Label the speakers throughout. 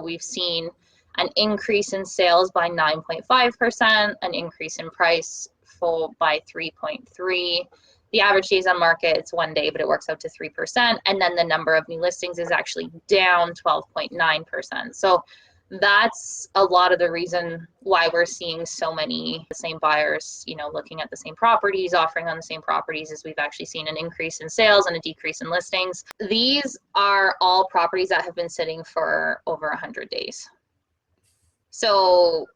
Speaker 1: We've seen an increase in sales by 9.5%, an increase in price by 3.3%. The average days on market, it's 1 day, but it works out to 3%. And then the number of new listings is actually down 12.9%. So that's a lot of the reason why we're seeing so many the same buyers, looking at the same properties, offering on the same properties, is we've actually seen an increase in sales and a decrease in listings. These are all properties that have been sitting for over 100 days. So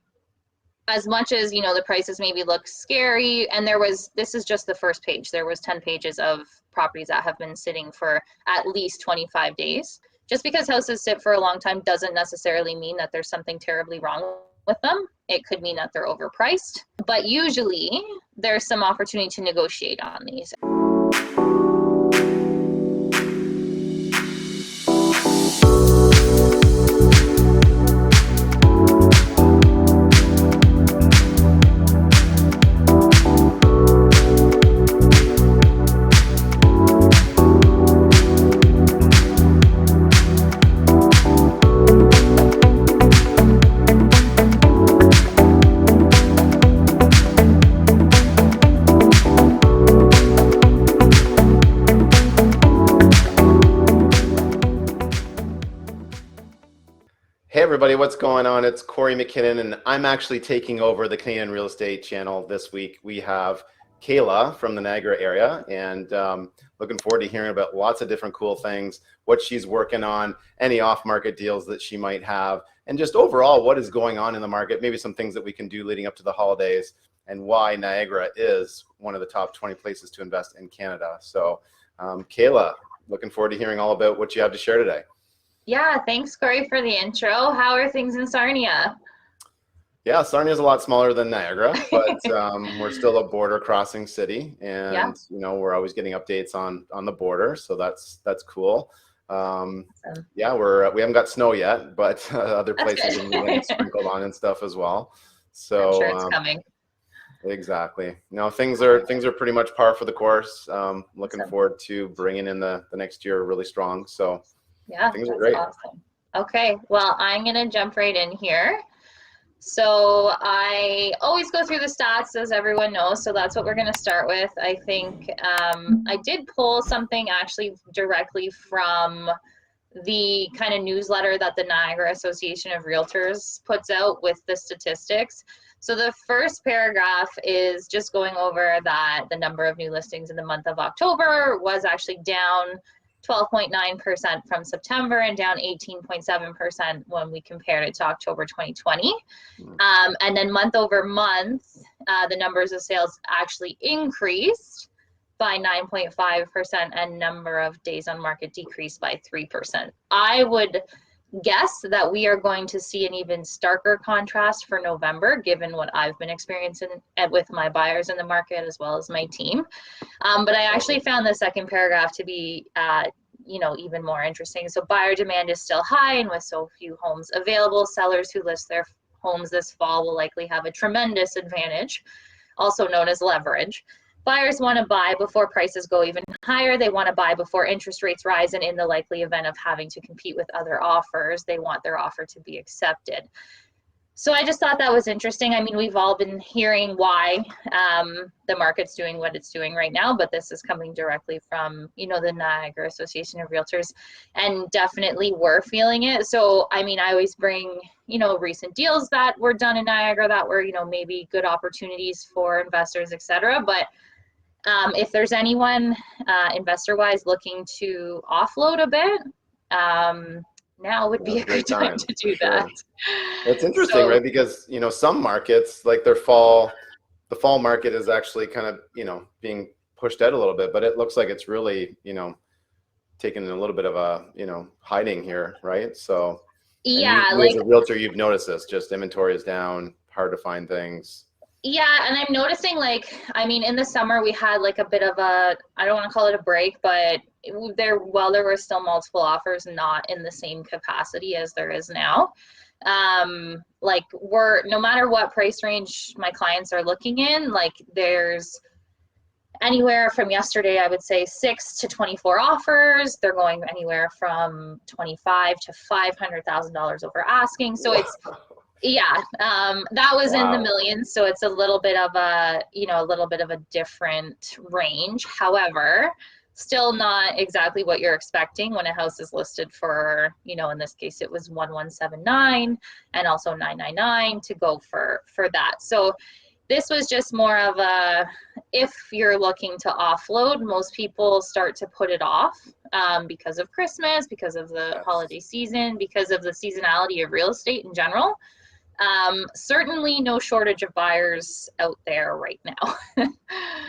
Speaker 1: as much as, the prices maybe look scary, and this is just the first page. There was 10 pages of properties that have been sitting for at least 25 days. Just because houses sit for a long time doesn't necessarily mean that there's something terribly wrong with them. It could mean that they're overpriced, but usually there's some opportunity to negotiate on these.
Speaker 2: Hey everybody, what's going on? It's Kory MacKinnon, and I'm actually taking over the Canadian Real Estate channel this week. We have Kayla from the Niagara area, and looking forward to hearing about lots of different cool things, what she's working on, any off-market deals that she might have, and just overall what is going on in the market, maybe some things that we can do leading up to the holidays, and why Niagara is one of the top 20 places to invest in Canada. So Kayla, looking forward to hearing all about what you have to share today.
Speaker 1: Yeah, thanks, Kory, for the intro. How are things in Sarnia?
Speaker 2: Yeah, Sarnia is a lot smaller than Niagara, but we're still a border crossing city, and we're always getting updates on the border, so that's cool. Awesome. Yeah, we haven't got snow yet, but other places are getting sprinkled on and stuff as well. So
Speaker 1: I'm sure it's coming.
Speaker 2: Exactly. No, things are pretty much par for the course. Looking forward to bringing in the next year really strong. So.
Speaker 1: Yeah, things are great. Awesome. Okay, well, I'm going to jump right in here. So I always go through the stats, as everyone knows, so that's what we're going to start with. I think I did pull something actually directly from the kind of newsletter that the Niagara Association of Realtors puts out with the statistics. So the first paragraph is just going over that the number of new listings in the month of October was actually down 12.9% from September and down 18.7% when we compared it to October 2020. And then month over month, the numbers of sales actually increased by 9.5% and number of days on market decreased by 3%. I would guess that we are going to see an even starker contrast for November, given what I've been experiencing with my buyers in the market as well as my team. But I actually found the second paragraph to be even more interesting. So buyer demand is still high, and with so few homes available, sellers who list their homes this fall will likely have a tremendous advantage, also known as leverage. Buyers want to buy before prices go even higher. They want to buy before interest rates rise, and in the likely event of having to compete with other offers, they want their offer to be accepted. So I just thought that was interesting. I mean, we've all been hearing why the market's doing what it's doing right now, but this is coming directly from, the Niagara Association of Realtors, and definitely we're feeling it. So, I mean, I always bring, recent deals that were done in Niagara that were, maybe good opportunities for investors, et cetera. But if there's anyone investor-wise looking to offload a bit, now would be a good time to do that.
Speaker 2: It's interesting, right? Because, some markets, like the fall market is actually kind of, being pushed out a little bit, but it looks like it's really, taking a little bit of a, hiding here, right? So
Speaker 1: yeah,
Speaker 2: as a realtor, you've noticed this, just inventory is down, hard to find things.
Speaker 1: Yeah, and I'm noticing, in the summer we had a bit of a, I don't want to call it a break, but there were still multiple offers, not in the same capacity as there is now. No matter what price range my clients are looking in, there's anywhere from yesterday, I would say 6 to 24 offers. They're going anywhere from 25 to $500,000 over asking. So it's, yeah, that was in the
Speaker 2: Wow.
Speaker 1: millions. So it's a little bit of a, a little bit of a different range. However, still not exactly what you're expecting when a house is listed for, in this case, it was 1179 and also 999 to go for that. So this was just more of a, if you're looking to offload, most people start to put it off because of Christmas, because of the
Speaker 2: Yes.
Speaker 1: holiday season, because of the seasonality of real estate in general. Certainly no shortage of buyers out there right now.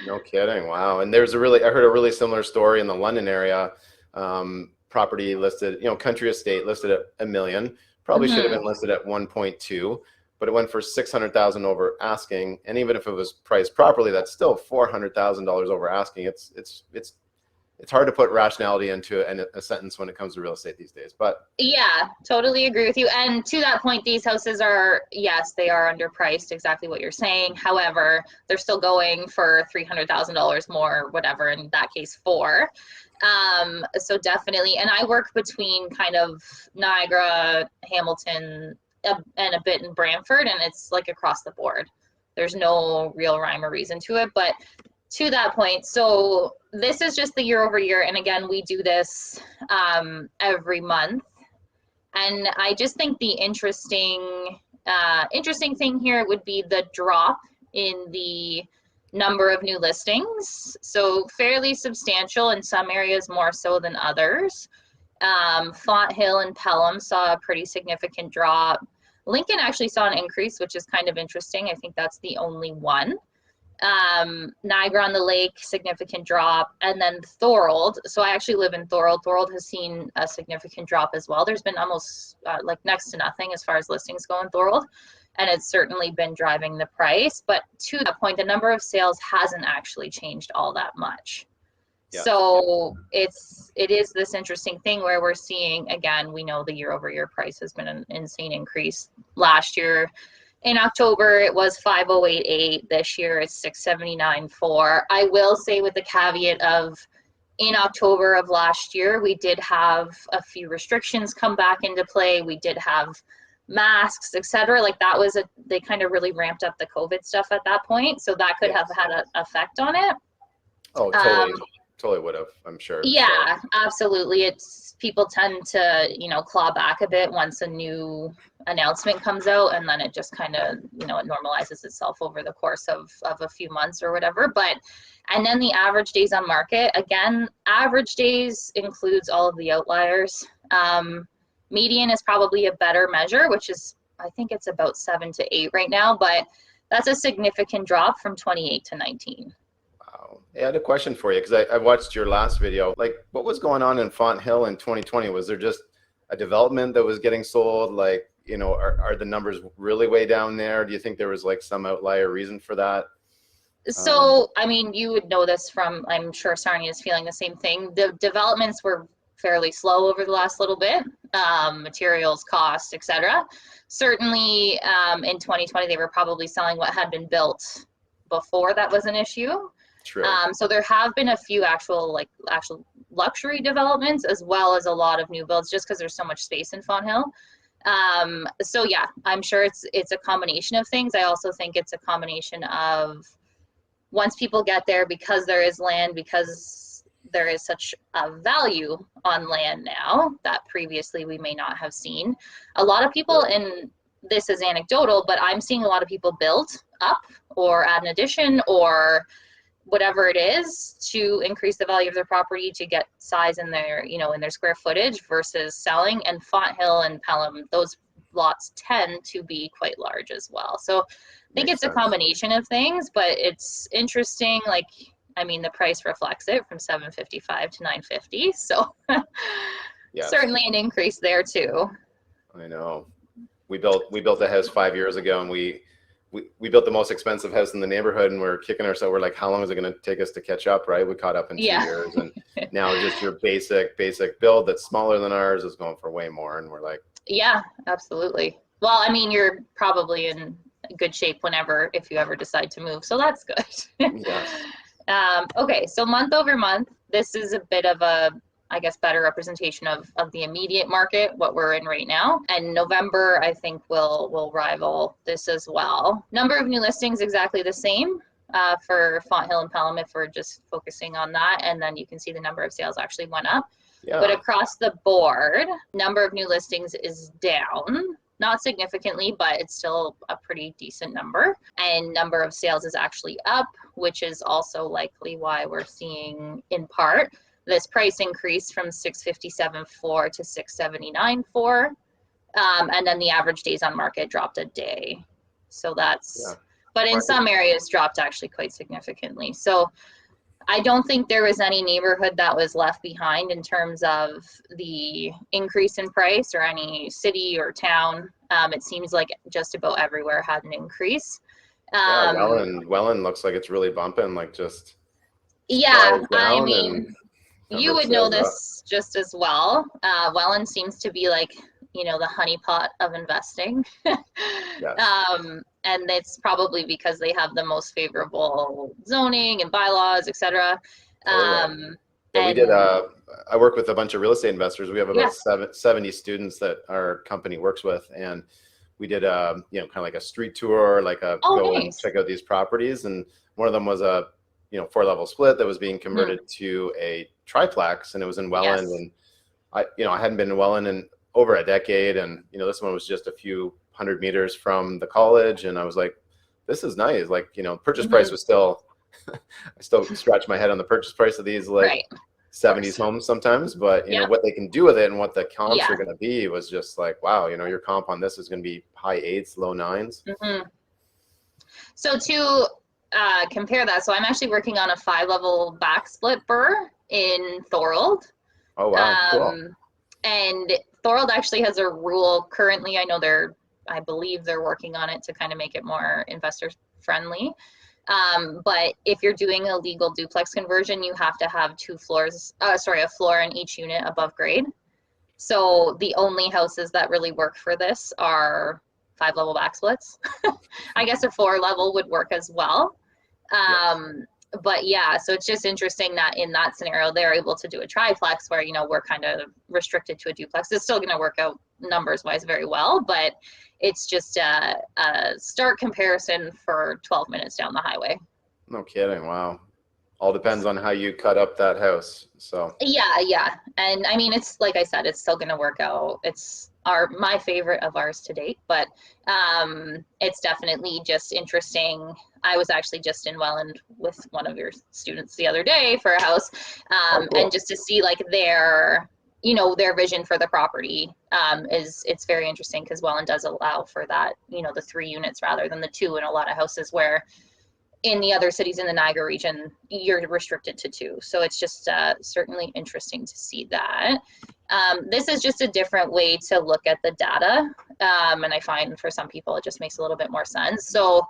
Speaker 2: No kidding. Wow. And I heard a really similar story in the London area. Property listed, country estate listed at $1 million, probably should have
Speaker 1: Mhm.
Speaker 2: been listed at 1.2, but it went for 600,000 over asking. And even if it was priced properly, that's still $400,000 over asking. It's hard to put rationality into a sentence when it comes to real estate these days, but
Speaker 1: Yeah, totally agree with you. And to that point, these houses are, yes, they are underpriced, exactly what you're saying. However, they're still going for $300,000 more, whatever, in that case, four. So definitely, and I work between kind of Niagara, Hamilton, and a bit in Brantford, and it's like across the board. There's no real rhyme or reason to it, but to that point, so this is just the year over year, and again, we do this every month. And I just think the interesting thing here would be the drop in the number of new listings. So fairly substantial in some areas, more so than others. Fonthill and Pelham saw a pretty significant drop. Lincoln actually saw an increase, which is kind of interesting. I think that's the only one. Niagara on the Lake, significant drop, and then Thorold. So I actually live in Thorold. Thorold has seen a significant drop as well. There's been almost like next to nothing as far as listings go in Thorold, and it's certainly been driving the price. But to that point, the number of sales hasn't actually changed all that much.
Speaker 2: yeah.
Speaker 1: So it is this interesting thing where we're seeing, again, we know the year over year price has been an insane increase. Last year in October, it was 508.8. This year, it's 679.4. I will say with the caveat of in October of last year, we did have a few restrictions come back into play. We did have masks, etc. Like that was they kind of really ramped up the COVID stuff at that point. So that could
Speaker 2: Yes.
Speaker 1: have had an effect on it.
Speaker 2: Oh, totally would have, I'm sure.
Speaker 1: Yeah, absolutely. It's people tend to, claw back a bit once a new announcement comes out, and then it just kind of, it normalizes itself over the course of a few months or whatever. And then the average days on market, again, average days includes all of the outliers. Median is probably a better measure, which is, I think it's about 7 to 8 right now, but that's a significant drop from 28 to 19.
Speaker 2: Wow. I had a question for you because I watched your last video. Like, what was going on in Fonthill in 2020? Was there just a development that was getting sold? Like, are the numbers really way down there? Do you think there was like some outlier reason for that?
Speaker 1: So, I mean, you would know this from, I'm sure Sarnia is feeling the same thing. The developments were fairly slow over the last little bit, materials, cost, etc. Certainly, in 2020, they were probably selling what had been built before that was an issue.
Speaker 2: True.
Speaker 1: So there have been a few actual luxury developments as well as a lot of new builds just because there's so much space in Fonthill. So yeah, I'm sure it's a combination of things. I also think it's a combination of once people get there, because there is land, because there is such a value on land now that previously we may not have seen. A lot of people, and this is anecdotal, but I'm seeing a lot of people build up or add an addition or whatever it is to increase the value of their property to get size in their, in their square footage versus selling. And Fonthill and Pelham, those lots tend to be quite large as well. So I think it's a combination of things, but it's interesting. Like, I mean, the price reflects it from 755 to 950. So
Speaker 2: Yes.
Speaker 1: Certainly an increase there too.
Speaker 2: I know. We built a house 5 years ago, and we built the most expensive house in the neighborhood, and we're kicking ourselves. We're like, how long is it going to take us to catch up, right? We caught up in 2 years, and now just your basic build that's smaller than ours is going for way more, and we're like,
Speaker 1: yeah, absolutely. Well, I mean, you're probably in good shape if you ever decide to move, so that's good.
Speaker 2: yes.
Speaker 1: Okay, so month over month, this is a bit of a, I guess, better representation of the immediate market, what we're in right now. And November, I think, will rival this as well. Number of new listings exactly the same for Fonthill and Pelham if we're just focusing on that. And then you can see the number of sales actually went up.
Speaker 2: Yeah.
Speaker 1: But across the board, number of new listings is down. Not significantly, but it's still a pretty decent number. And number of sales is actually up, which is also likely why we're seeing, in part, this price increase from 657.4 to 679.4. And then the average days on market dropped a day. So that's, but in some areas dropped actually quite significantly. So I don't think there was any neighborhood that was left behind in terms of the increase in price or any city or town. It seems like just about everywhere had an increase.
Speaker 2: Welland looks like it's really bumping, like just
Speaker 1: I mean, you would know this just as well. Welland seems to be like, you know, the honeypot of investing. And it's probably because they have the most favorable zoning and bylaws, etc.
Speaker 2: We did. I work with a bunch of real estate investors. We have about 70 students that our company works with, and we did kind of like a street tour, like and check out these properties. And one of them was a 4-level split that was being converted to a triplex, and it was in Welland. And I hadn't been in Welland in over a decade, and this one was just a few 100 meters from the college, and I was like, this is nice. Like, purchase price was still I still scratch my head on the purchase price of these 70s homes sometimes, but what they can do with it and what the comps are going to be was just like, wow, your comp on this is going to be high 8s, low 9s.
Speaker 1: So to compare that, so I'm actually working on a 5-level back split burr in Thorold.
Speaker 2: Oh wow, cool.
Speaker 1: And Thorold actually has a rule currently. I believe they're working on it to kind of make it more investor friendly. But if you're doing a legal duplex conversion, you have to have a floor in each unit above grade. So the only houses that really work for this are 5-level back splits. I guess a 4-level would work as well. But yeah, so it's just interesting that in that scenario, they're able to do a triplex where, we're kind of restricted to a duplex. It's still going to work out numbers wise very well, but it's just a stark comparison for 12 minutes down the highway.
Speaker 2: No kidding. Wow. All depends on how you cut up that house. So
Speaker 1: yeah. And I mean, it's like I said, it's still going to work out. It's my favorite of ours to date, but it's definitely just interesting. I was actually just in Welland with one of your students the other day for a house, cool. And just to see like their vision for the property it's very interesting because Welland does allow for that, the 3 units rather than the 2 in a lot of houses where in the other cities in the Niagara region, you're restricted to 2. So it's just certainly interesting to see that. This is just a different way to look at the data. And I find for some people, it just makes a little bit more sense. So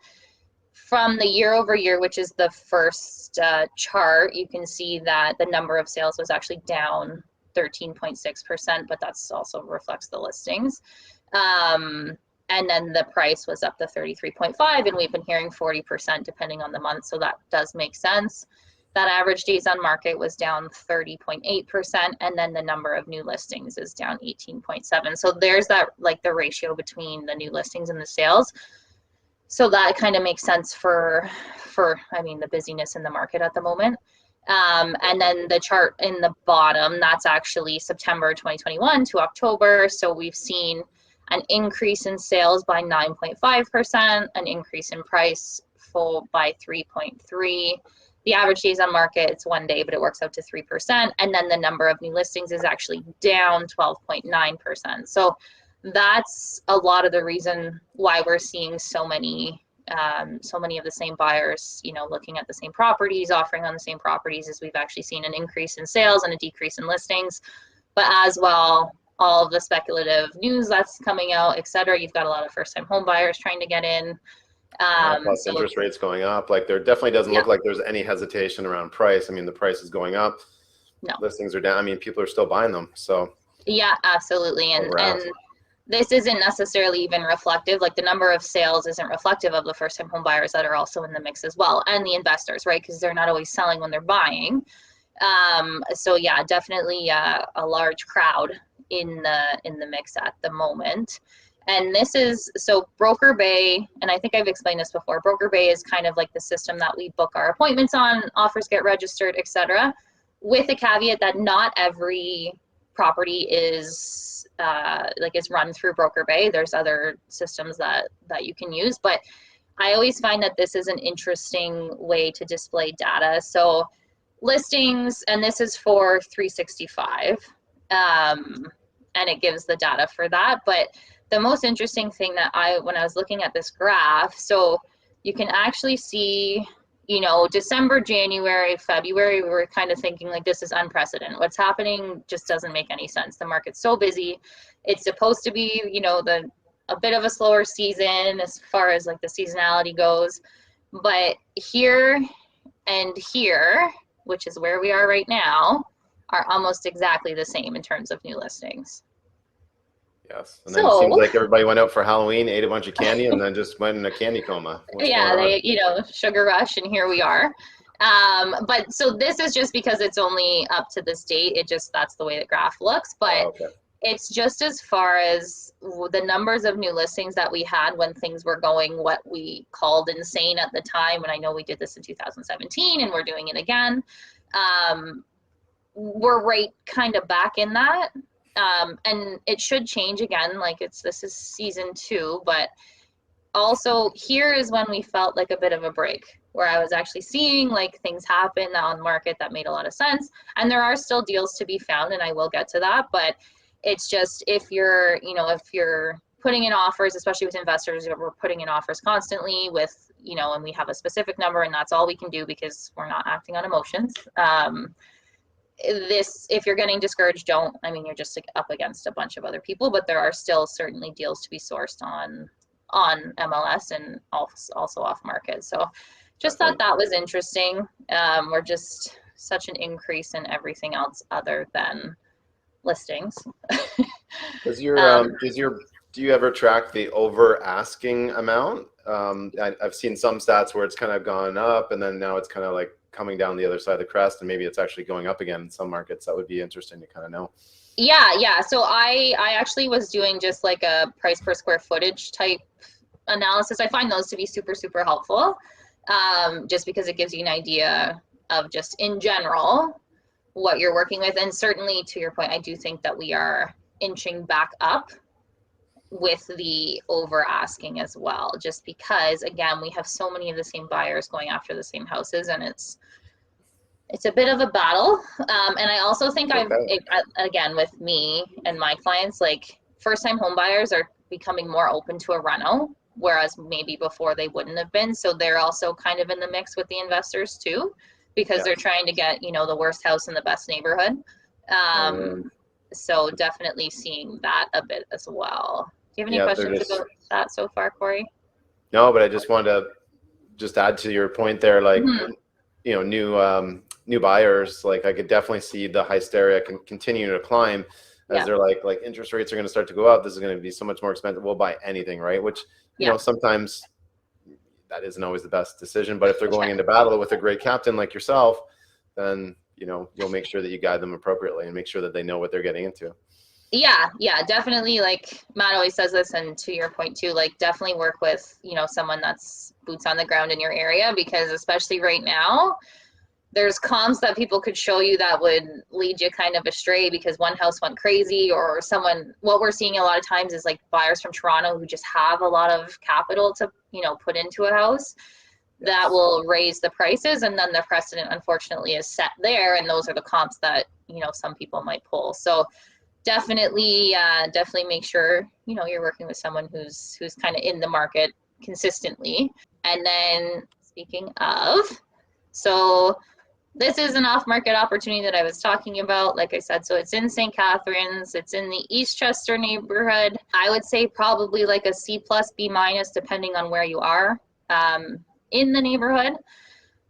Speaker 1: from the year over year, which is the first chart, you can see that the number of sales was actually down 13.6%, but that's also reflects the listings. And then the price was up to 33.5, and we've been hearing 40% depending on the month. So that does make sense. That average days on market was down 30.8%, and then the number of new listings is down 18.7. So there's that, like the ratio between the new listings and the sales. So that kind of makes sense for the busyness in the market at the moment. And then the chart in the bottom, that's actually September 2021 to October. So we've seen an increase in sales by 9.5%, an increase in price by 3.3%. The average days on market, it's 1 day, but it works out to 3%. And then the number of new listings is actually down 12.9%. So that's a lot of the reason why we're seeing so many of the same buyers, looking at the same properties, offering on the same properties, as we've actually seen an increase in sales and a decrease in listings. But as well, all of the speculative news that's coming out, et cetera, you've got a lot of first-time home buyers trying to get in.
Speaker 2: Plus interest rates going up. Like there definitely doesn't look like there's any hesitation around price. I mean, the price is going up. No. Listings are down. I mean, people are still buying them. So
Speaker 1: yeah, absolutely. And this isn't necessarily even reflective, like the number of sales isn't reflective of the first time home buyers that are also in the mix as well, and the investors, right? Because they're not always selling when they're buying. So yeah, definitely a large crowd in the mix at the moment. And this is, so Broker Bay, and I think I've explained this before, Broker Bay is kind of like the system that we book our appointments on, offers get registered, etc., with a caveat that not every property is is run through Broker Bay. There's other systems that you can use, but I always find that this is an interesting way to display data. So listings, and this is for 365, and it gives the data for that. But the most interesting thing that when I was looking at this graph, so you can actually see, December, January, February, we were kind of thinking like, this is unprecedented. What's happening just doesn't make any sense. The market's so busy. It's supposed to be, a bit of a slower season as far as like the seasonality goes. But here and here, which is where we are right now, are almost exactly the same in terms of new listings.
Speaker 2: Yes, and then it seems like everybody went out for Halloween, ate a bunch of candy, and then just went in a candy coma.
Speaker 1: Sugar rush, and here we are. But so this is just because it's only up to this date. That's the way the graph looks. But it's just as far as the numbers of new listings that we had when things were going what we called insane at the time. And I know we did this in 2017, and we're doing it again. We're right kind of back in that. And it should change again, this is season 2, but also here is when we felt like a bit of a break, where I was actually seeing like things happen on market that made a lot of sense. And there are still deals to be found, and I will get to that, but it's just, if you're putting in offers, especially with investors, we're putting in offers constantly with, and we have a specific number, and that's all we can do because we're not acting on emotions. If you're getting discouraged, don't. I mean, you're just up against a bunch of other people, but there are still certainly deals to be sourced on MLS and also off market. So just thought that was interesting. We're just such an increase in everything else other than listings.
Speaker 2: Do you ever track the over asking amount? I've seen some stats where it's kind of gone up, and then now it's kind of like coming down the other side of the crest, and maybe it's actually going up again in some markets. That would be interesting to kind of know.
Speaker 1: Yeah. So I actually was doing just like a price per square footage type analysis. I find those to be super, super helpful, just because it gives you an idea of just in general what you're working with. And certainly, to your point, I do think that we are inching back up with the over asking as well, just because, again, we have so many of the same buyers going after the same houses, and it's a bit of a battle. And I also think again, with me and my clients, like first time home buyers are becoming more open to a reno, whereas maybe before they wouldn't have been. So they're also kind of in the mix with the investors too, because they're trying to get, the worst house in the best neighborhood. So definitely seeing that a bit as well. Do you have any questions about that so far, Kory?
Speaker 2: No, but I just wanted to just add to your point there, like, new buyers, like I could definitely see the hysteria continue to climb as they're like interest rates are going to start to go up. This is going to be so much more expensive. We'll buy anything, right? Which, sometimes that isn't always the best decision, but if they're going into battle with a great captain like yourself, then, you'll make sure that you guide them appropriately and make sure that they know what they're getting into.
Speaker 1: Yeah, definitely. Like Matt always says this, and to your point too, like definitely work with, someone that's boots on the ground in your area, because especially right now, there's comps that people could show you that would lead you kind of astray because one house went crazy, or what we're seeing a lot of times is like buyers from Toronto who just have a lot of capital to, put into a house that will raise the prices. And then the precedent, unfortunately, is set there. And those are the comps that, some people might pull. So definitely make sure, you're working with someone who's kind of in the market consistently. And then speaking of, so this is an off-market opportunity that I was talking about, like I said. So it's in St. Catharines. It's in the Eastchester neighborhood. I would say probably like a C+, B-, depending on where you are in the neighborhood.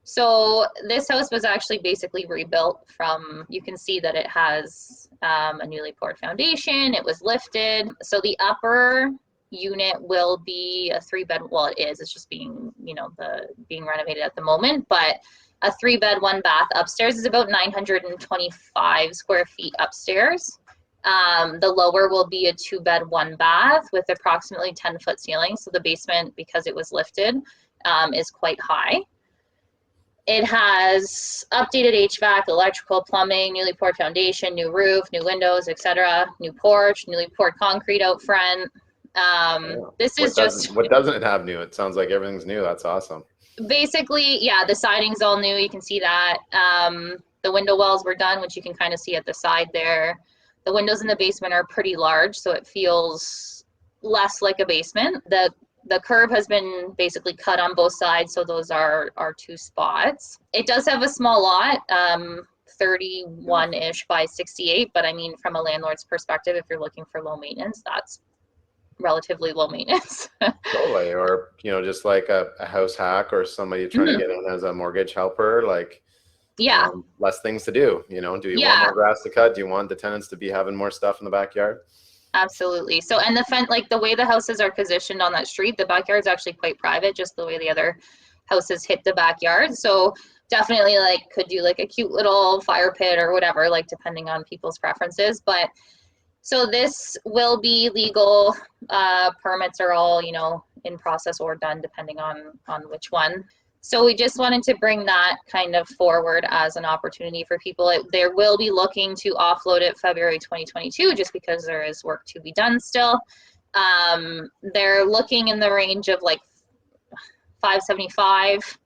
Speaker 1: So this house was actually basically rebuilt from, you can see that it has a newly poured foundation. It was lifted. So the upper unit will be a 3-bed. Well, it is. It's just being, being renovated at the moment. But a 3-bed, 1-bath upstairs is about 925 square feet upstairs. The lower will be a 2-bed, 1-bath with approximately 10-foot ceiling. So the basement, because it was lifted, is quite high. It has updated HVAC, electrical, plumbing, newly poured foundation, new roof, new windows, etc., new porch, newly poured concrete out front. This is just
Speaker 2: what doesn't it have new? It sounds like everything's new. That's awesome.
Speaker 1: Basically, yeah, the siding's all new. You can see that. The window wells were done, which you can kind of see at the side there. The windows in the basement are pretty large, so it feels less like a basement. The curb has been basically cut on both sides, so those are 2 spots. It does have a small lot, 31-ish by 68, but I mean, from a landlord's perspective, if you're looking for low maintenance, that's relatively low maintenance.
Speaker 2: Totally. Or, just like a house hack or somebody trying to get in as a mortgage helper, like, less things to do. Do you want more grass to cut? Do you want the tenants to be having more stuff in the backyard?
Speaker 1: Absolutely. So, and the fence, like the way the houses are positioned on that street, the backyard's actually quite private, just the way the other houses hit the backyard. So definitely could do a cute little fire pit or whatever, depending on people's preferences. But so this will be legal. Permits are all, in process or done depending on which one. So we just wanted to bring that kind of forward as an opportunity for people. They will be looking to offload it February 2022, just because there is work to be done still. They're looking in the range of $575.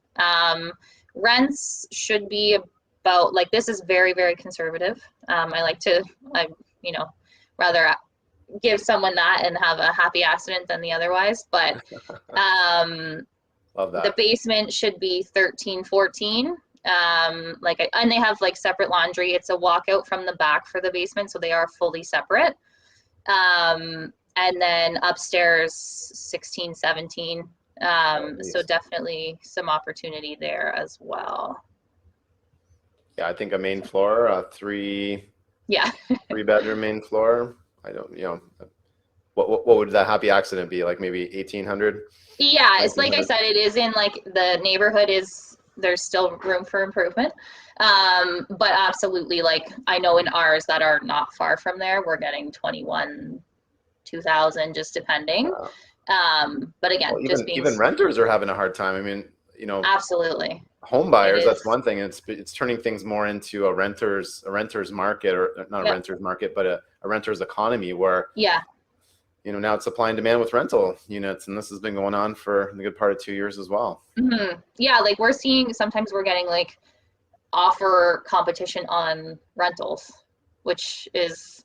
Speaker 1: Rents should be about, this is very, very conservative. Rather give someone that and have a happy accident than the otherwise. But
Speaker 2: Love that.
Speaker 1: The basement should be 13-14. And they have separate laundry. It's a walkout from the back for the basement, so they are fully separate. And then upstairs 16-17. So definitely some opportunity there as well.
Speaker 2: Yeah, I think a main floor, 3-bedroom main floor. I don't, what would that happy accident be? Maybe 1,800?
Speaker 1: Yeah, it's like I said, it is in the neighborhood there's still room for improvement. But absolutely, I know in ours that are not far from there, we're getting 21,000-2,000 just depending. But again,
Speaker 2: even renters are having a hard time. I mean,
Speaker 1: absolutely.
Speaker 2: Home buyers, that's one thing. It's turning things more into a renter's market, or not a renter's market, but a renter's economy where now it's supply and demand with rental units, and this has been going on for the good part of 2 years as well.
Speaker 1: Mm-hmm. Yeah, we're seeing, sometimes we're getting offer competition on rentals, which is,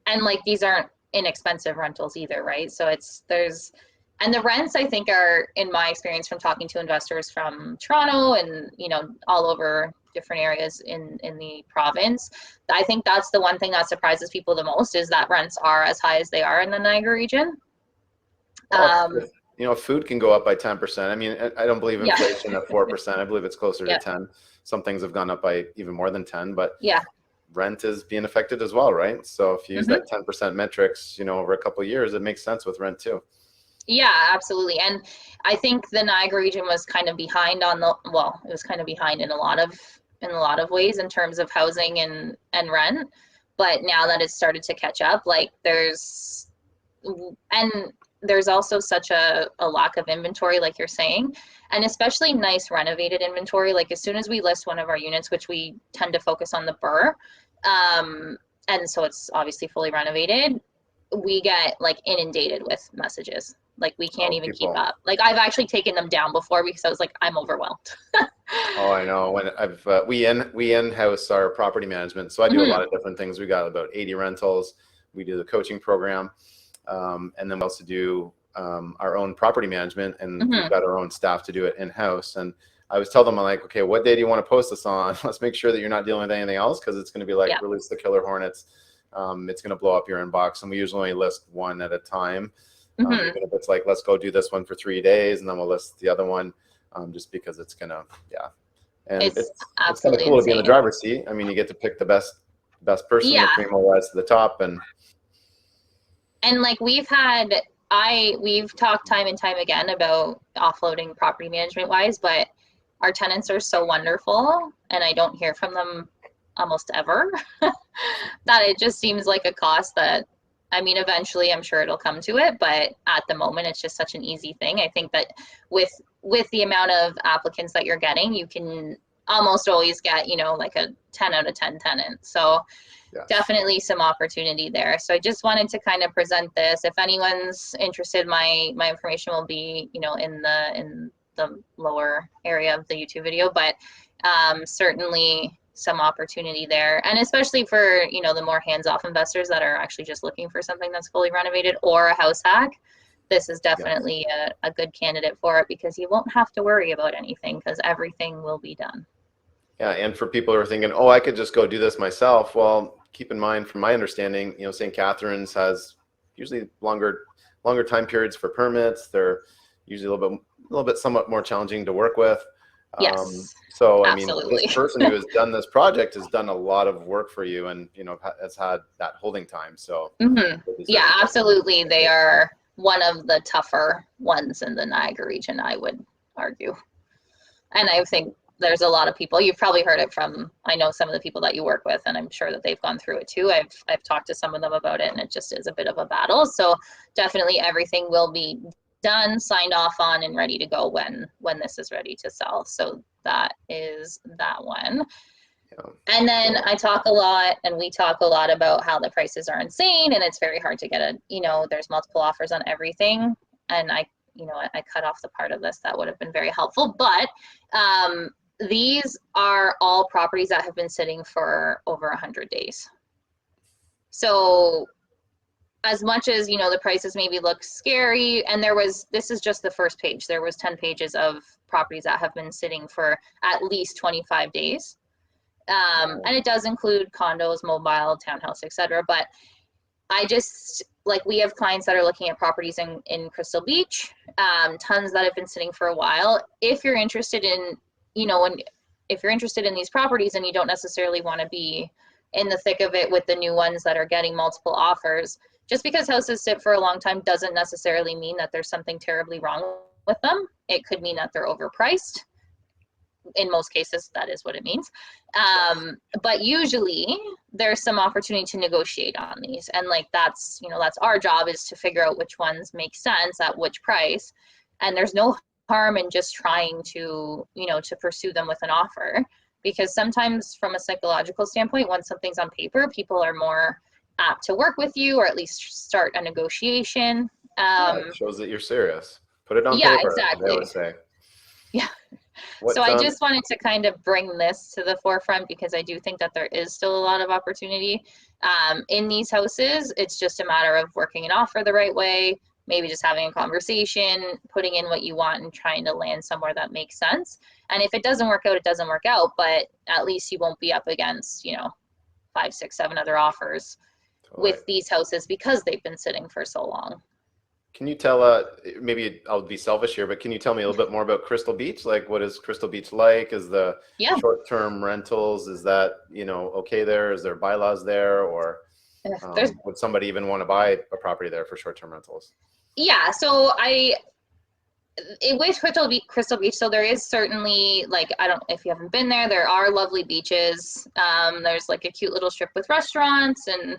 Speaker 1: and these aren't inexpensive rentals either, right? So and the rents, I think, are, in my experience from talking to investors from Toronto and, all over different areas in the province, I think that's the one thing that surprises people the most, is that rents are as high as they are in the Niagara region.
Speaker 2: Food can go up by 10%. I mean, I don't believe inflation at 4%. I believe it's closer to 10. Some things have gone up by even more than 10, but rent is being affected as well, right? So if you use that 10% metrics, over a couple of years, it makes sense with rent too.
Speaker 1: Yeah, absolutely. And I think the Niagara region was kind of behind it was kind of behind in a lot of ways in terms of housing and rent. But now that it's started to catch up, there's also such a lack of inventory, like you're saying, and especially nice renovated inventory. As soon as we list one of our units, which we tend to focus on the Burr, and so it's obviously fully renovated, we get inundated with messages. We can't even keep up. I've actually taken them down before because I was I'm overwhelmed.
Speaker 2: Oh, I know. When we in-house our property management, so I do a lot of different things. We got about 80 rentals. We do the coaching program, and then we also do our own property management, and we've got our own staff to do it in-house. And I was telling them, I'm like, okay, what day do you want to post this on? Let's make sure that you're not dealing with anything else, because it's going to be release the killer hornets. It's going to blow up your inbox, and we usually only list one at a time. Even if it's let's go do this one for 3 days, and then we'll list the other one, just because it's gonna, and it's kind of cool to be in the driver's seat. I mean, you get to pick the best best person, the
Speaker 1: Yeah.
Speaker 2: cream will rise to the top.
Speaker 1: And like we've talked time and time again about offloading property management wise, but our tenants are so wonderful and I don't hear from them almost ever that it just seems like a cost that, I mean, eventually I'm sure it'll come to it, but at the moment it's just such an easy thing. I think that with the amount of applicants that you're getting, you can almost always get, like a 10 out of 10 tenant. So
Speaker 2: yes.
Speaker 1: Definitely some opportunity there. So I just wanted to kind of present this. If anyone's interested, my information will be, in the lower area of the YouTube video, but certainly some opportunity there. And especially for, the more hands-off investors that are actually just looking for something that's fully renovated or a house hack, this is definitely a good candidate for it because you won't have to worry about anything because everything will be done.
Speaker 2: Yeah, and for people who are thinking, oh, I could just go do this myself. Well, keep in mind, from my understanding, St. Catharines has usually longer time periods for permits. They're usually a little bit somewhat more challenging to work with.
Speaker 1: Yes.
Speaker 2: So,
Speaker 1: absolutely.
Speaker 2: I mean, this person who has done this project has done a lot of work for you and, has had that holding time. So,
Speaker 1: yeah, absolutely. They are one of the tougher ones in the Niagara region, I would argue. And I think there's a lot of people, you've probably heard it from, I know some of the people that you work with, and I'm sure that they've gone through it too. I've talked to some of them about it, and it just is a bit of a battle. So definitely everything will be done, signed off on, and ready to go when this is ready to sell. So that is that one. And then I talk a lot, and we talk a lot about how the prices are insane, and it's very hard to get there's multiple offers on everything. And I cut off the part of this that would have been very helpful, but these are all properties that have been sitting for over 100 days. So as much as, the prices maybe look scary, and this is just the first page. There was 10 pages of properties that have been sitting for at least 25 days. And it does include condos, mobile, townhouse, etc. But I just, we have clients that are looking at properties in Crystal Beach, tons that have been sitting for a while. If you're interested in, if you're interested in these properties and you don't necessarily want to be in the thick of it with the new ones that are getting multiple offers, just because houses sit for a long time doesn't necessarily mean that there's something terribly wrong with them. It could mean that they're overpriced. In most cases, that is what it means. But usually there's some opportunity to negotiate on these. And that's our job, is to figure out which ones make sense at which price. And there's no harm in just trying to, to pursue them with an offer, because sometimes from a psychological standpoint, once something's on paper, people are more apt to work with you, or at least start a negotiation.
Speaker 2: It shows that you're serious. Put it on
Speaker 1: yeah,
Speaker 2: paper,
Speaker 1: exactly.
Speaker 2: they would say.
Speaker 1: Yeah. So I just wanted to kind of bring this to the forefront, because I do think that there is still a lot of opportunity in these houses. It's just a matter of working an offer the right way, maybe just having a conversation, putting in what you want, and trying to land somewhere that makes sense. And if it doesn't work out, it doesn't work out, but at least you won't be up against, 5, 6, 7 other offers with these houses because they've been sitting for so long.
Speaker 2: Can you tell, maybe I'll be selfish here, but can you tell me a little bit more about Crystal Beach? What is Crystal Beach like? Is the short-term rentals, is that, okay there? Is there bylaws there? Or would somebody even want to buy a property there for short-term rentals?
Speaker 1: Yeah, so with Crystal Beach, so there is certainly, if you haven't been there, there are lovely beaches. There's a cute little strip with restaurants, and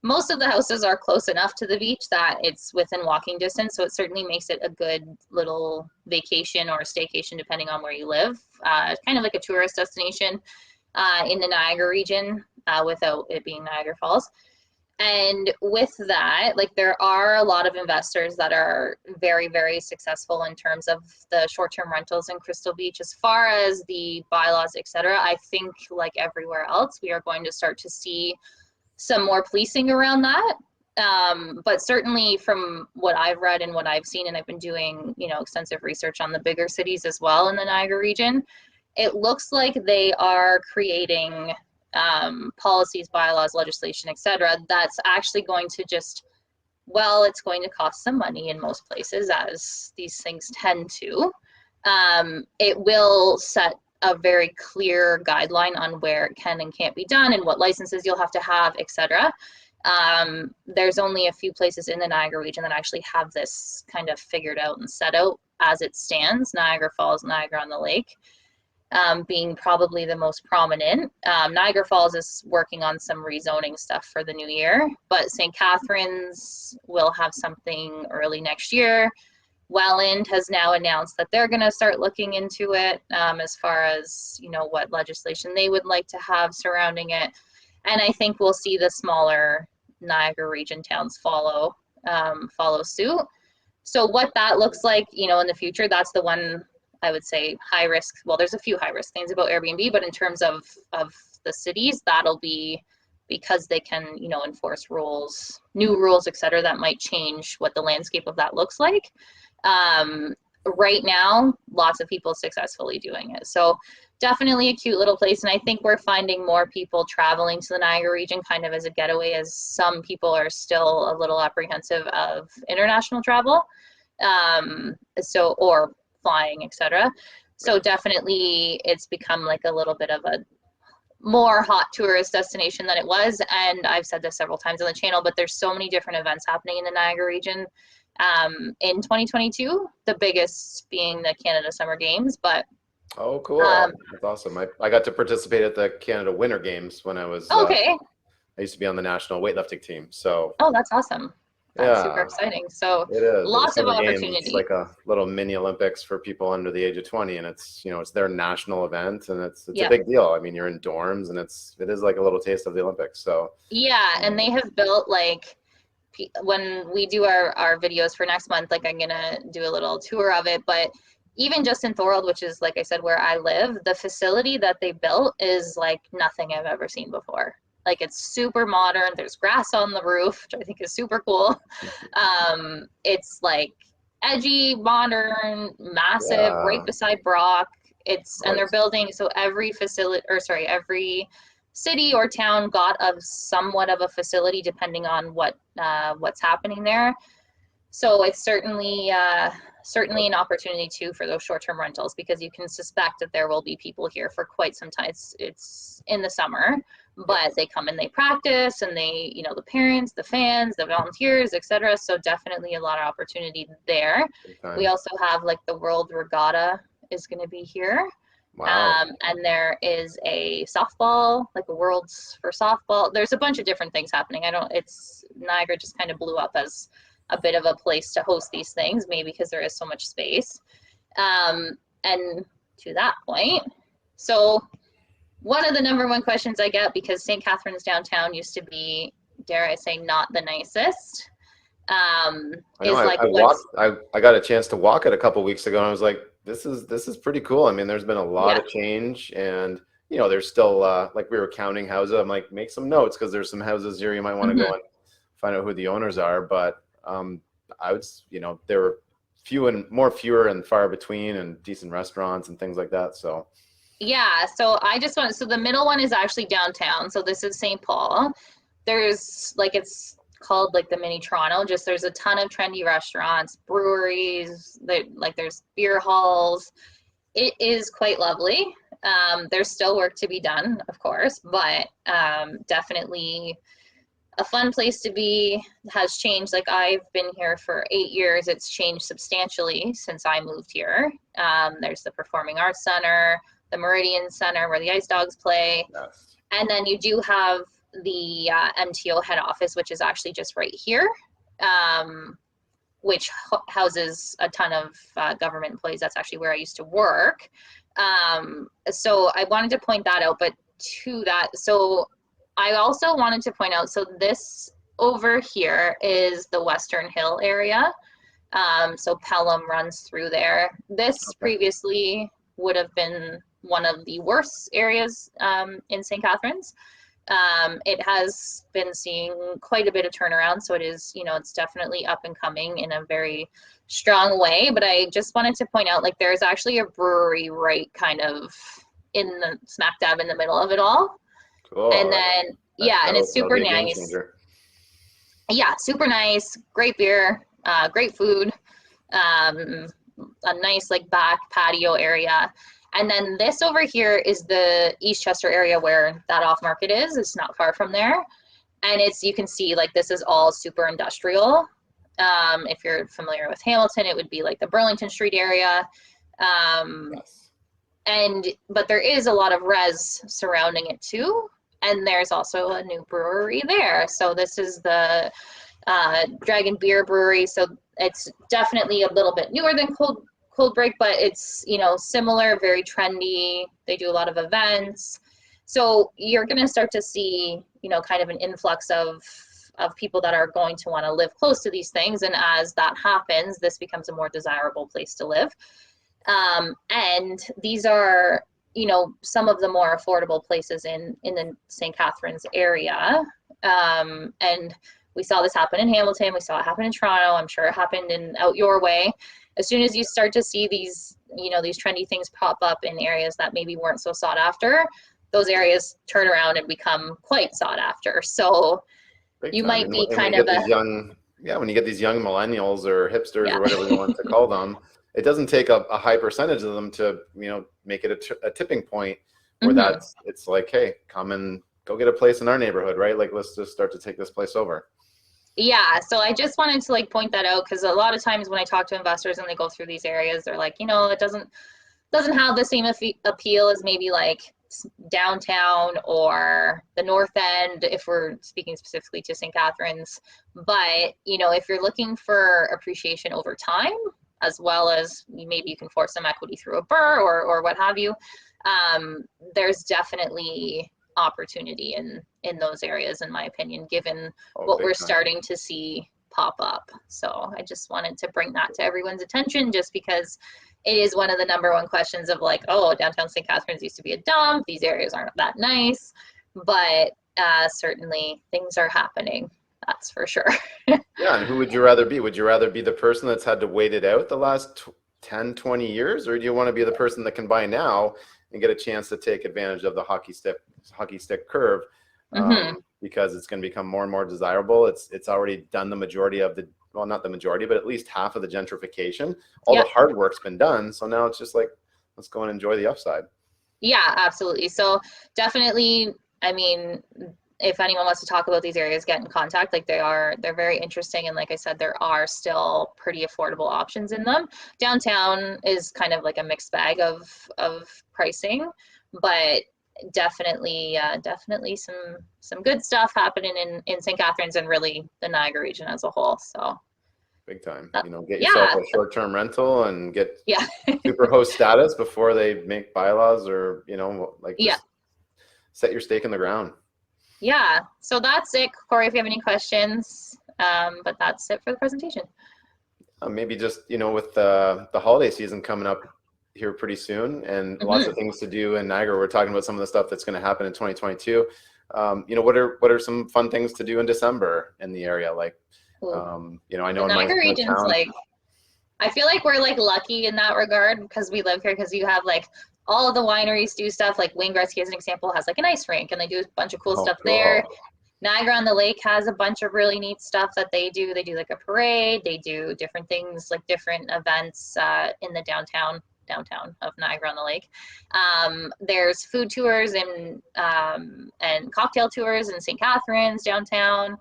Speaker 1: most of the houses are close enough to the beach that it's within walking distance. So it certainly makes it a good little vacation or staycation, depending on where you live. Kind of like a tourist destination in the Niagara region, without it being Niagara Falls. And with that, there are a lot of investors that are very, very successful in terms of the short-term rentals in Crystal Beach. As far as the bylaws, etc., I think like everywhere else, we are going to start to see some more policing around that. But certainly from what I've read and what I've seen, and I've been doing, extensive research on the bigger cities as well in the Niagara region, it looks like they are creating policies, bylaws, legislation, etc., that's actually going to it's going to cost some money in most places, as these things tend to. It will set a very clear guideline on where it can and can't be done and what licenses you'll have to have, etc. There's only a few places in the Niagara region that actually have this kind of figured out and set out as it stands. Niagara Falls, Niagara on the Lake, being probably the most prominent. Niagara Falls is working on some rezoning stuff for the new year, but St. Catharines will have something early next year. Welland has now announced that they're going to start looking into it, as far as, you know, what legislation they would like to have surrounding it. And I think we'll see the smaller Niagara region towns follow suit. So what that looks like, you know, in the future, that's the one I would say high risk. Well, there's a few high risk things about Airbnb, but in terms of the cities, that'll be because they can, you know, enforce rules, new rules, et cetera, that might change what the landscape of that looks like. Right now, lots of people successfully doing it. So definitely a cute little place. And I think we're finding more people traveling to the Niagara region kind of as a getaway, as some people are still a little apprehensive of international travel. Or flying, etc. So definitely it's become like a little bit of a more hot tourist destination than it was. And I've said this several times on the channel, but there's so many different events happening in the Niagara region in 2022, the biggest being the Canada Summer Games. But
Speaker 2: Oh, cool. That's awesome. I got to participate at the Canada Winter Games when I was,
Speaker 1: okay.
Speaker 2: I used to be on the national weightlifting team. So
Speaker 1: Oh, that's awesome. That's super
Speaker 2: yeah,
Speaker 1: exciting. So
Speaker 2: it is.
Speaker 1: lots of
Speaker 2: Summer Games,
Speaker 1: opportunity.
Speaker 2: it's like a little mini Olympics for people under the age of 20, and it's, you know, it's their national event, and it's a big deal. I mean, you're in dorms, and it is like a little taste of the Olympics. So
Speaker 1: yeah, and they have built, like, when we do our videos for next month, like, I'm gonna do a little tour of it, but even just in Thorold, which is, like I said, where I live, the facility that they built is like nothing I've ever seen before. Like, it's super modern. There's grass on the roof, which I think is super cool. It's like edgy, modern, massive, right
Speaker 2: yeah,
Speaker 1: beside Brock. And they're
Speaker 2: nice.
Speaker 1: building, so every every city or town got somewhat of a facility depending on what's happening there. So it's certainly an opportunity too for those short-term rentals, because you can suspect that there will be people here for quite some time. It's in the summer, but they come and they practice, and they, you know, the parents, the fans, the volunteers, etc. So definitely a lot of opportunity there. We also have, like, the World Regatta is going to be here.
Speaker 2: Wow.
Speaker 1: And there is a softball, like a Worlds for softball. There's a bunch of different things happening. Niagara just kind of blew up as a bit of a place to host these things, maybe because there is so much space. And to that point, so one of the number one questions I get, because St. Catharines downtown used to be, dare I say, not the nicest,
Speaker 2: I know.
Speaker 1: is like,
Speaker 2: I walked. I got a chance to walk it a couple weeks ago, and I was like, this is pretty cool. I mean, there's been a lot of change, and you know, there's still like, we were counting houses. I'm like, make some notes, because there's some houses here you might want to go and find out who the owners are. But I would, you know, there were fewer and far between, and decent restaurants and things like that. So
Speaker 1: yeah, so so the middle one is actually downtown. So this is St. Paul. There's, like, it's called like the mini Toronto. Just, there's a ton of trendy restaurants, breweries, there's beer halls. It is quite lovely. There's still work to be done, of course, but definitely a fun place to be. Has changed. Like, I've been here for 8 years. It's changed substantially since I moved here. There's the Performing Arts Center, the Meridian Center where the Ice Dogs play.
Speaker 2: yes.
Speaker 1: And then you do have the MTO head office, which is actually just right here, which houses a ton of government employees. That's actually where I used to work. So I wanted to point that out. But to that, so I also wanted to point out, so this over here is the Western Hill area. So Pelham runs through there. This previously would have been one of the worst areas in St. Catharines. It has been seeing quite a bit of turnaround, so it is, you know, it's definitely up and coming in a very strong way. But I just wanted to point out, like, there's actually a brewery right kind of in the smack dab in the middle of it all.
Speaker 2: Cool.
Speaker 1: And then and it's super nice. Yeah, super nice, great beer, great food, a nice, like, back patio area. And then this over here is the Eastchester area where that off market is. It's not far from there. And you can see like this is all super industrial. If you're familiar with Hamilton, it would be like the Burlington Street area.
Speaker 2: Yes.
Speaker 1: But there is a lot of res surrounding it too. And there's also a new brewery there. So this is the Dragon Beer Brewery. So it's definitely a little bit newer than Cold Break, but it's, similar, very trendy. They do a lot of events. So you're going to start to see, kind of an influx of people that are going to want to live close to these things. And as that happens, this becomes a more desirable place to live. And these are, some of the more affordable places in the St. Catharines area. And we saw this happen in Hamilton. We saw it happen in Toronto. I'm sure it happened out your way. As soon as you start to see these, these trendy things pop up in areas that maybe weren't so sought after, those areas turn around and become quite sought after. So you might be kind of
Speaker 2: when you get these young millennials or hipsters or whatever you want to call them, it doesn't take a high percentage of them to, make it a tipping point where it's like, hey, come and go get a place in our neighborhood, right? Like, let's just start to take this place over.
Speaker 1: Yeah, so I just wanted to like point that out because a lot of times when I talk to investors and they go through these areas, they're like, it doesn't have the same appeal as maybe like downtown or the North End, if we're speaking specifically to St. Catharines. But, if you're looking for appreciation over time, as well as maybe you can force some equity through a BRRRR or what have you, there's definitely opportunity in those areas, in my opinion, given what we're starting to see pop up. So I just wanted to bring that to everyone's attention, just because it is one of the number one questions of like, oh, downtown St. Catharines used to be a dump. These areas aren't that nice, but certainly things are happening. That's for sure.
Speaker 2: Yeah, and who would you rather be? Would you rather be the person that's had to wait it out the last 10, 20 years, or do you want to be the person that can buy now and get a chance to take advantage of the hockey stick curve, because it's going to become more and more desirable. It's already done the majority of not the majority, but at least half of the gentrification. All the hard work's been done. So now it's just like, let's go and enjoy the upside.
Speaker 1: Yeah, absolutely. So definitely, I mean, if anyone wants to talk about these areas, get in contact. Like they're very interesting. And like I said, there are still pretty affordable options in them. Downtown is kind of like a mixed bag of pricing, but definitely some good stuff happening in St. Catharines and really the Niagara region as a whole. So
Speaker 2: big time, get yourself a short-term rental and get
Speaker 1: Yeah.
Speaker 2: super host status before they make bylaws or, just set your stake in the ground.
Speaker 1: Yeah. So that's it, Kory, if you have any questions, but that's it for the presentation.
Speaker 2: Maybe just, with the holiday season coming up here pretty soon and lots of things to do in Niagara. We're talking about some of the stuff that's going to happen in 2022. What are some fun things to do in December in the area? Like, I know
Speaker 1: the Niagara region's like, I feel like we're like lucky in that regard because we live here, because you have like all of the wineries do stuff. Like Wayne Gretzky, as an example, has like an ice rink and they do a bunch of cool stuff there. Niagara on the Lake has a bunch of really neat stuff that they do. They do like a parade. They do different things, like different events in the downtown of Niagara on the Lake. There's food tours and cocktail tours in St. Catharines downtown.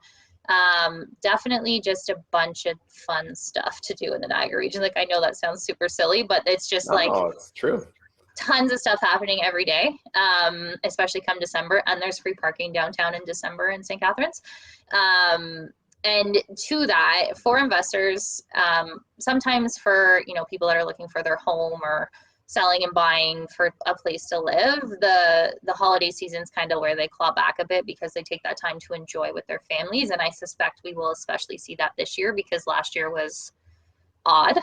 Speaker 1: Definitely just a bunch of fun stuff to do in the Niagara region. Like, I know that sounds super silly, but it's just
Speaker 2: it's true.
Speaker 1: Tons of stuff happening every day, especially come December, and there's free parking downtown in December in St. Catharines. And to that, for investors, sometimes for people that are looking for their home or selling and buying for a place to live, the holiday season's kind of where they claw back a bit because they take that time to enjoy with their families. And I suspect we will especially see that this year because last year was odd.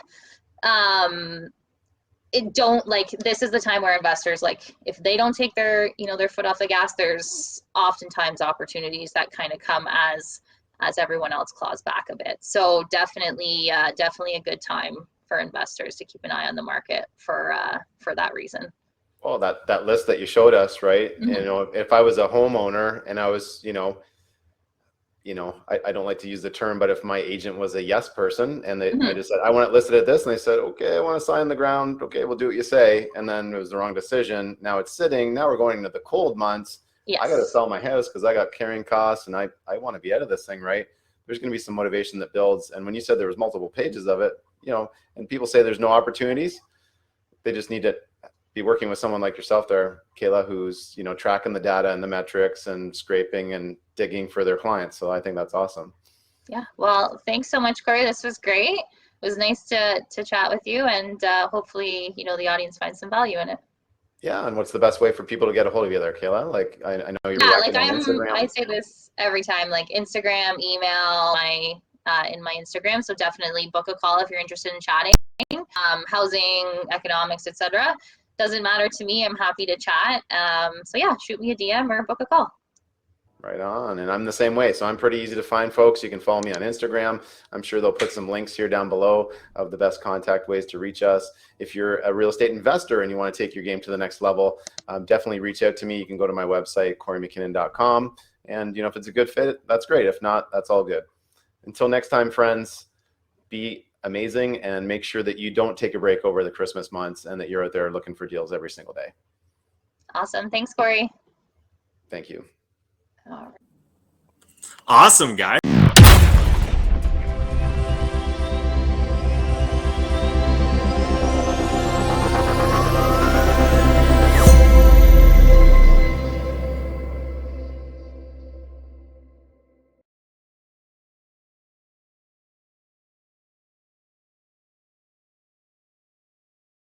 Speaker 1: This is the time where investors, like, if they don't take their foot off the gas, there's oftentimes opportunities that kind of come as everyone else claws back a bit. So definitely a good time for investors to keep an eye on the market for that reason.
Speaker 2: Well, that list that you showed us, right? If I was a homeowner and I was, you know, I don't like to use the term, but if my agent was a yes person and I
Speaker 1: Mhm.
Speaker 2: just said, I want it listed at this, and they said, okay, I want to sign the ground. Okay, we'll do what you say. And then it was the wrong decision. Now it's sitting. Now we're going into the cold months. I got to
Speaker 1: Yes.
Speaker 2: sell my house because I got carrying costs and I want to be out of this thing, right? There's going to be some motivation that builds. And when you said there was multiple pages of it, you know, and people say there's no opportunities, they just need to be working with someone like yourself there, Kayla, who's, you know, tracking the data and the metrics and scraping and digging for their clients. So I think that's awesome.
Speaker 1: Yeah. Well, thanks so much, Kory. This was great. It was nice to chat with you, and hopefully, you know, the audience finds some value in it.
Speaker 2: Yeah. And what's the best way for people to get a hold of you there, Kayla? Like, I know you're
Speaker 1: Yeah,
Speaker 2: really
Speaker 1: like
Speaker 2: active on
Speaker 1: I
Speaker 2: Instagram.
Speaker 1: say this every time, like Instagram, email, in my Instagram. So definitely book a call if you're interested in chatting, housing, economics, etc. Doesn't matter to me. I'm happy to chat. So yeah, shoot me a DM or book a call.
Speaker 2: Right on. And I'm the same way. So I'm pretty easy to find, folks. You can follow me on Instagram. I'm sure they'll put some links here down below of the best contact ways to reach us. If you're a real estate investor and you want to take your game to the next level, definitely reach out to me. You can go to my website, KoryMacKinnon.com. And, you know, if it's a good fit, that's great. If not, that's all good. Until next time, friends, be amazing and make sure that you don't take a break over the Christmas months and that you're out there looking for deals every single day.
Speaker 1: Awesome. Thanks, Kory.
Speaker 2: Thank you.
Speaker 1: All right.
Speaker 3: Awesome, guys.